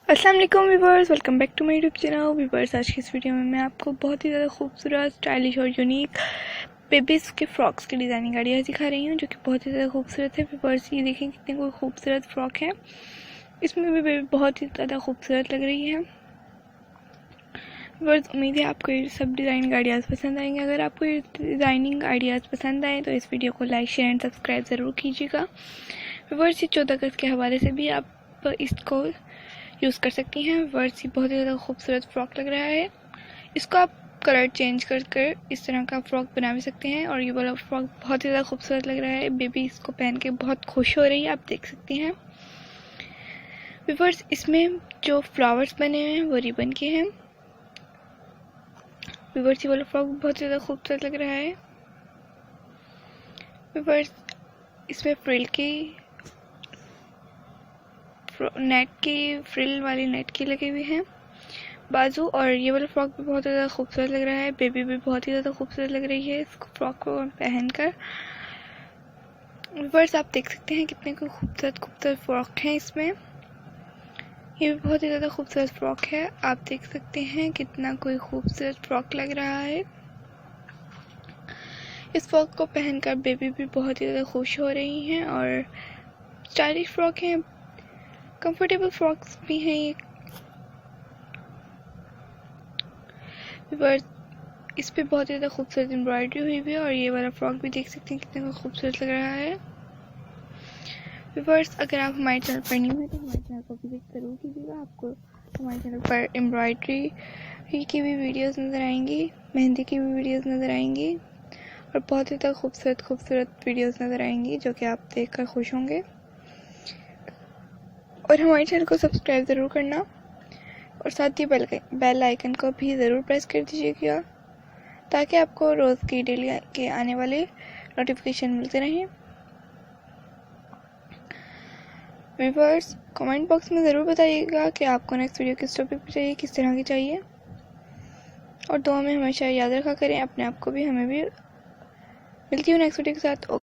अस्सलाम वालेकुम viewers, welcome back to my YouTube channel. Viewers, आज की इस वीडियो में मैं आपको बहुत ही ज़्यादा खूबसूरत, स्टाइलिश और यूनिक बेबीज़ के फ्रॉक्स की डिज़ाइनिंग आइडियाज़ दिखा रही हूँ, जो कि बहुत ही ज़्यादा खूबसूरत है। व्यूअर्स, ये देखें कितनी कोई खूबसूरत फ्रॉक है। इसमें भी बेबी बहुत ही ज़्यादा खूबसूरत लग रही है। व्यूअर्स, उम्मीद है आपको ये सब डिज़ाइनिंग आइडियाज़ पसंद आएंगे। अगर आपको ये डिज़ाइनिंग आइडियाज़ पसंद आए तो इस वीडियो को लाइक, शेयर एंड सब्सक्राइब ज़रूर कीजिएगा। व्यूअर्स, ये 14 अगस्त के हवाले से भी आप इसको यूज़ कर सकती हैं। व्यूअर्स, ये बहुत ही ज़्यादा खूबसूरत फ्रॉक लग रहा है। इसको आप कलर चेंज कर कर इस तरह का फ्रॉक बना भी सकते हैं, और ये वाला फ्रॉक बहुत ही ज़्यादा खूबसूरत लग रहा है। बेबी इसको पहन के बहुत खुश हो रही है, आप देख सकती हैं। व्यूअर्स, इसमें जो फ्लावर्स बने हुए हैं वो रिबन के हैं। व्यूअर्स, ये वाला फ्रॉक बहुत ज़्यादा खूबसूरत लग रहा है। व्यूअर्स, इसमें फ्रिल वाली नेट की लगे हुए हैं बाजू, और ये वाला फ्रॉक भी बहुत ज़्यादा खूबसूरत लग रहा है। बेबी भी बहुत ही ज़्यादा खूबसूरत लग रही है इस फ्रॉक को पहनकर। व्यूअर्स, आप देख सकते हैं कितने कोई खूबसूरत फ्रॉक हैं इसमें। ये भी बहुत ही ज़्यादा खूबसूरत फ्रॉक है। आप देख सकते हैं कितना कोई खूबसूरत फ्रॉक लग रहा है। इस फ्रॉक को पहनकर बेबी भी बहुत ही ज़्यादा खुश हो रही हैं, और स्टाइलिश फ्रॉक हैं, कंफर्टेबल फ्रॉक्स भी हैं ये। व्यूअर्स, इस पे बहुत ज़्यादा खूबसूरत एम्ब्रॉयडरी हुई हुई है, और ये वाला फ्रॉक भी देख सकते हैं कितना खूबसूरत लग रहा है। व्यूअर्स, अगर आप हमारे चैनल पर न्यू हैं तो हमारे चैनल को विजिट ज़रूर कीजिएगा। आपको हमारे चैनल पर एम्ब्रॉयडरी की भी वीडियोस नज़र आएंगी, मेहंदी की भी वीडियोस नज़र आएंगी, और बहुत ही ज़्यादा खूबसूरत वीडियोस नज़र आएंगी, जो कि आप देखकर खुश होंगे। और हमारे चैनल को सब्सक्राइब ज़रूर करना, और साथ ही बेल आइकन को भी ज़रूर प्रेस कर दीजिएगा, ताकि आपको रोज़ की डेली के आने वाले नोटिफिकेशन मिलते रहें। व्यूअर्स, कमेंट बॉक्स में ज़रूर बताइएगा कि आपको नेक्स्ट वीडियो किस टॉपिक पर चाहिए, किस तरह की चाहिए, और दुआ में हमेशा याद रखा करें अपने आप को भी। हमें भी मिलती हूँ नेक्स्ट वीडियो के साथ।